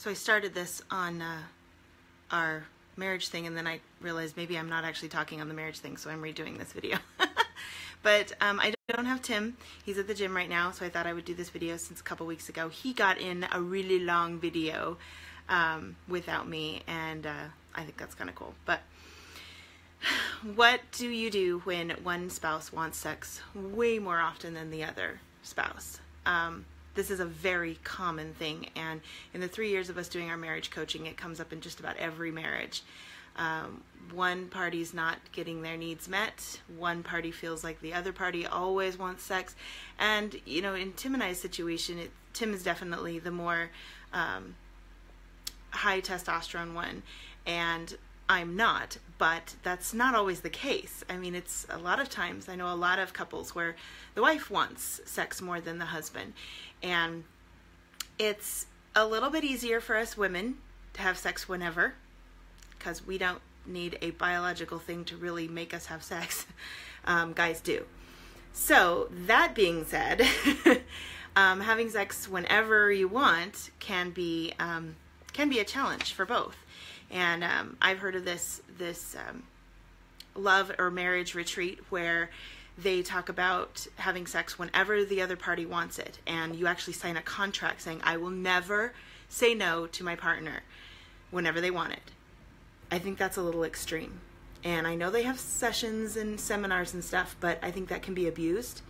So I started this on our marriage thing, and then I realized maybe I'm not actually talking on the marriage thing, so I'm redoing this video. But I don't have Tim. He's at the gym right now, so I thought I would do this video since a couple weeks ago. He got in a really long video without me, and I think that's kind of cool. But what do you do when one spouse wants sex way more often than the other spouse? This is a very common thing, and in the 3 years of us doing our marriage coaching, it comes up in just about every marriage. One party's not getting their needs met. One party feels like the other party always wants sex. And, you know, in Tim and I's situation, Tim is definitely the more high testosterone one, and I'm not, but that's not always the case. I mean, it's a lot of times, I know a lot of couples where the wife wants sex more than the husband, and it's a little bit easier for us women to have sex whenever, because we don't need a biological thing to really make us have sex. Guys do. So that being said, having sex whenever you want can be a challenge for both. And I've heard of this love or marriage retreat where they talk about having sex whenever the other party wants it, and you actually sign a contract saying, I will never say no to my partner whenever they want it. I think that's a little extreme. And I know they have sessions and seminars and stuff, but I think that can be abused.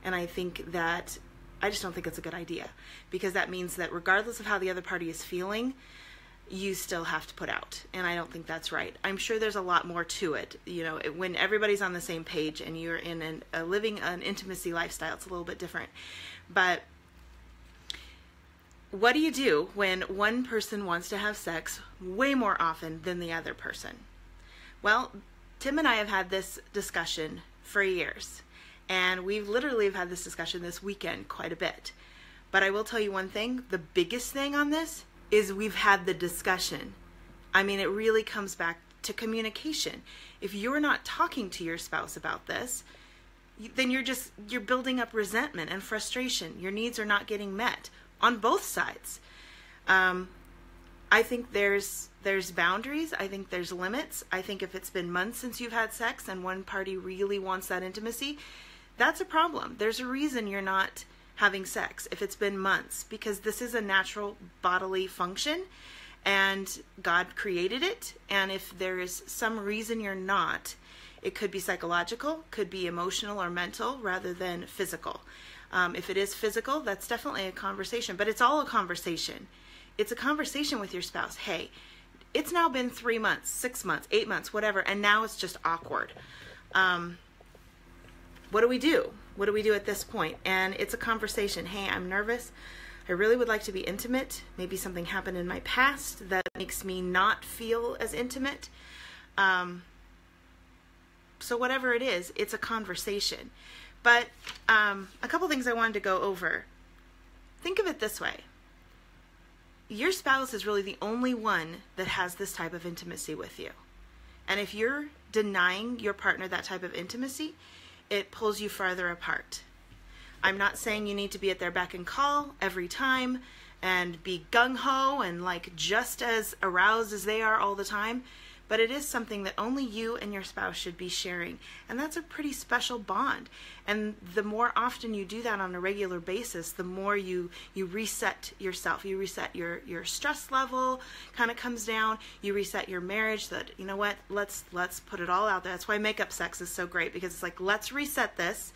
And I just don't think it's a good idea, because that means that regardless of how the other party is feeling, you still have to put out. And I don't think that's right. I'm sure there's a lot more to it. You know, when everybody's on the same page and you're in living an intimacy lifestyle, it's a little bit different. But what do you do when one person wants to have sex way more often than the other person? Well, Tim and I have had this discussion for years, and we've literally have had this discussion this weekend quite a bit. But I will tell you one thing, the biggest thing on this is we've had the discussion. I mean, it really comes back to communication. If you're not talking to your spouse about this, then you're building up resentment and frustration. Your needs are not getting met on both sides. I think there's boundaries. I think there's limits. I think if it's been months since you've had sex and one party really wants that intimacy, that's a problem. There's a reason you're not having sex if it's been months, because this is a natural bodily function and God created it. And if there is some reason you're not, it could be psychological, could be emotional or mental rather than physical. If it is physical, that's definitely a conversation, but it's all a conversation. It's a conversation with your spouse. Hey, it's now been 3 months, 6 months, 8 months, whatever, and now it's just awkward. What do we do? What do we do at this point? And it's a conversation. Hey, I'm nervous. I really would like to be intimate. Maybe something happened in my past that makes me not feel as intimate. So whatever it is, it's a conversation. But a couple things I wanted to go over. Think of it this way. Your spouse is really the only one that has this type of intimacy with you. And if you're denying your partner that type of intimacy, it pulls you farther apart. I'm not saying you need to be at their beck and call every time and be gung-ho and like just as aroused as they are all the time, but it is something that only you and your spouse should be sharing. And that's a pretty special bond. And the more often you do that on a regular basis, the more you reset yourself. You reset your stress level kind of comes down. You reset your marriage that, you know what, let's put it all out there. That's why makeup sex is so great, because it's like, let's reset this,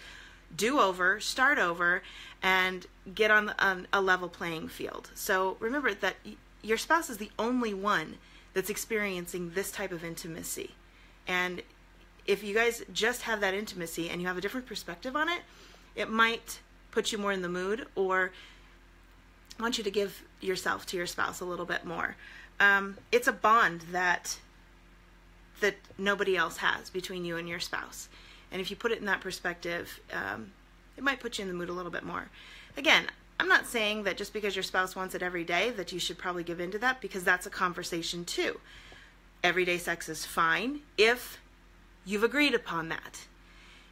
do over, start over, and get on a level playing field. So remember that your spouse is the only one that's experiencing this type of intimacy. And if you guys just have that intimacy and you have a different perspective on it, it might put you more in the mood, or want you to give yourself to your spouse a little bit more. It's a bond that nobody else has between you and your spouse. And if you put it in that perspective, it might put you in the mood a little bit more. Again, I'm not saying that just because your spouse wants it every day that you should probably give in to that, because that's a conversation too. Everyday sex is fine if you've agreed upon that.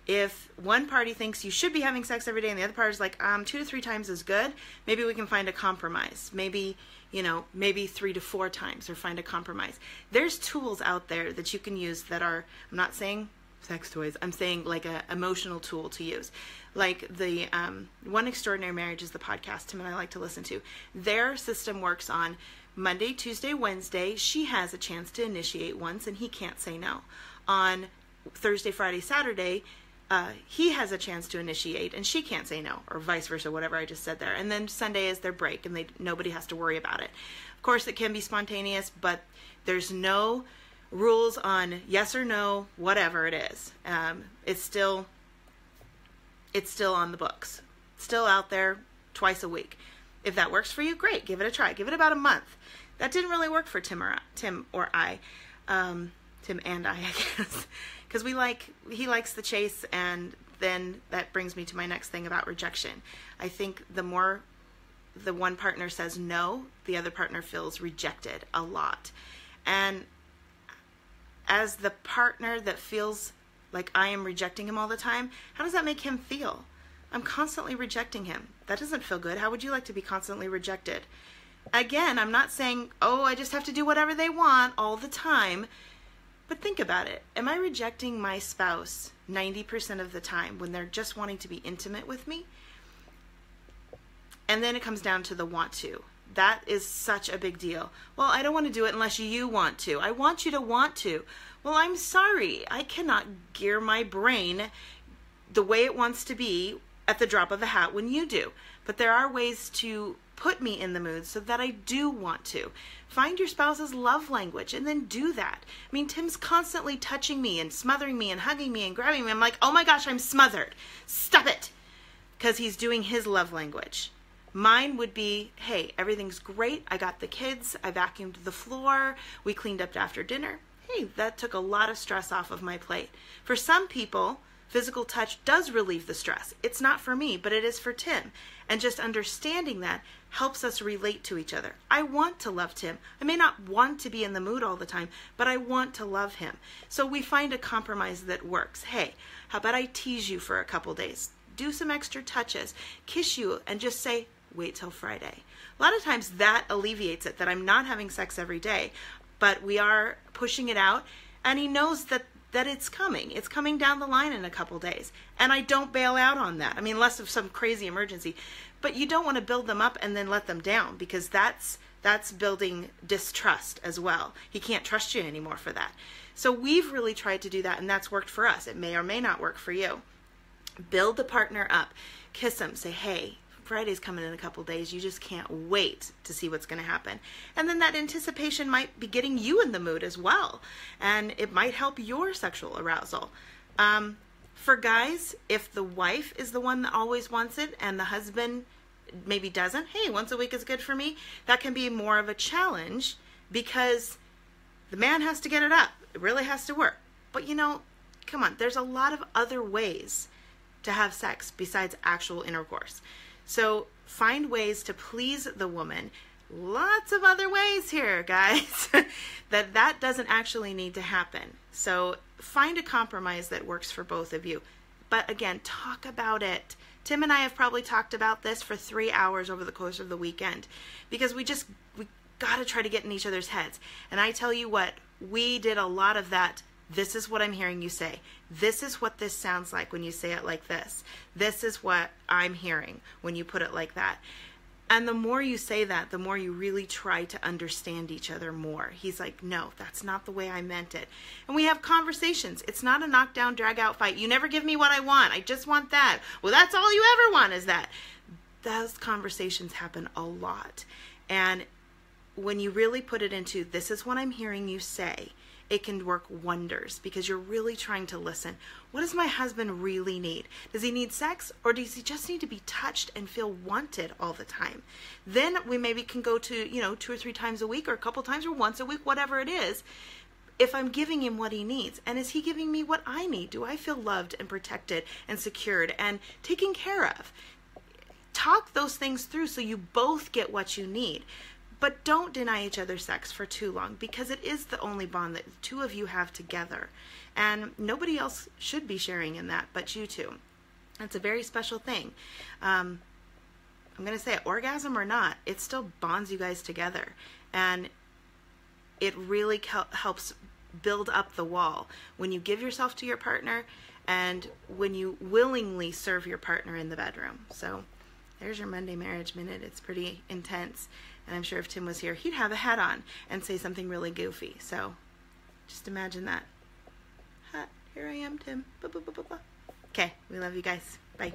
If one party thinks you should be having sex every day and the other party is like, 2 to 3 times is good, maybe we can find a compromise. Maybe 3 to 4 times, or find a compromise. There's tools out there that you can use that are, I'm not saying sex toys, I'm saying like a emotional tool to use. Like the One Extraordinary Marriage is the podcast Tim and I like to listen to. Their system works on Monday, Tuesday, Wednesday. She has a chance to initiate once and he can't say no. On Thursday, Friday, Saturday, he has a chance to initiate and she can't say no, or vice versa, whatever I just said there. And then Sunday is their break and nobody has to worry about it. Of course, it can be spontaneous, but there's no rules on yes or no, whatever it is. It's still on the books. Still out there twice a week. If that works for you, great. Give it a try. Give it about a month. That didn't really work for Tim and I, guess. Because he likes the chase, and then that brings me to my next thing about rejection. I think the more the one partner says no, the other partner feels rejected a lot. And as the partner that feels like I am rejecting him all the time, how does that make him feel? I'm constantly rejecting him. That doesn't feel good. How would you like to be constantly rejected? Again, I'm not saying, I just have to do whatever they want all the time. But think about it. Am I rejecting my spouse 90% of the time when they're just wanting to be intimate with me? And then it comes down to the want to. That is such a big deal. Well, I don't want to do it unless you want to. I want you to want to. Well, I'm sorry. I cannot gear my brain the way it wants to be at the drop of a hat when you do. But there are ways to put me in the mood so that I do want to. Find your spouse's love language and then do that. I mean, Tim's constantly touching me and smothering me and hugging me and grabbing me. I'm like, oh my gosh, I'm smothered. Stop it. Because he's doing his love language. Mine would be, hey, everything's great. I got the kids. I vacuumed the floor. We cleaned up after dinner. Hey, that took a lot of stress off of my plate. For some people, physical touch does relieve the stress. It's not for me, but it is for Tim. And just understanding that helps us relate to each other. I want to love Tim. I may not want to be in the mood all the time, but I want to love him. So we find a compromise that works. Hey, how about I tease you for a couple days? Do some extra touches, kiss you, and just say, wait till Friday. A lot of times that alleviates it, that I'm not having sex every day, but we are pushing it out, and he knows that it's coming. It's coming down the line in a couple days. And I don't bail out on that. I mean, unless of some crazy emergency. But you don't want to build them up and then let them down, because that's building distrust as well. He can't trust you anymore for that. So we've really tried to do that, and that's worked for us. It may or may not work for you. Build the partner up. Kiss them. Say, hey, Friday's coming in a couple days. You just can't wait to see what's going to happen. And then that anticipation might be getting you in the mood as well. And it might help your sexual arousal. For guys, if the wife is the one that always wants it and the husband maybe doesn't, hey, once a week is good for me, that can be more of a challenge, because the man has to get it up. It really has to work. But come on, there's a lot of other ways to have sex besides actual intercourse. So find ways to please the woman. Lots of other ways here, guys, that doesn't actually need to happen. So find a compromise that works for both of you. But again, talk about it. Tim and I have probably talked about this for 3 hours over the course of the weekend, because we got to try to get in each other's heads. And I tell you what, we did a lot of that. This is what I'm hearing you say. This is what this sounds like when you say it like this. This is what I'm hearing when you put it like that. And the more you say that, the more you really try to understand each other more. He's like, no, that's not the way I meant it. And we have conversations. It's not a knockdown, drag out fight. You never give me what I want. I just want that. Well, that's all you ever want is that. Those conversations happen a lot. And when you really put it into, this is what I'm hearing you say, it can work wonders, because you're really trying to listen. What does my husband really need? Does he need sex, or does he just need to be touched and feel wanted all the time? Then we maybe can go to, 2 or 3 times a week, or a couple times, or once a week, whatever it is, if I'm giving him what he needs. And is he giving me what I need? Do I feel loved and protected and secured and taken care of? Talk those things through so you both get what you need. But don't deny each other sex for too long, because it is the only bond that the two of you have together. And nobody else should be sharing in that but you two. It's a very special thing. I'm going to say it, orgasm or not, it still bonds you guys together. And it really helps build up the wall when you give yourself to your partner and when you willingly serve your partner in the bedroom. So there's your Monday Marriage Minute. It's pretty intense. And I'm sure if Tim was here, he'd have a hat on and say something really goofy. So just imagine that. Here I am, Tim. Okay, we love you guys. Bye.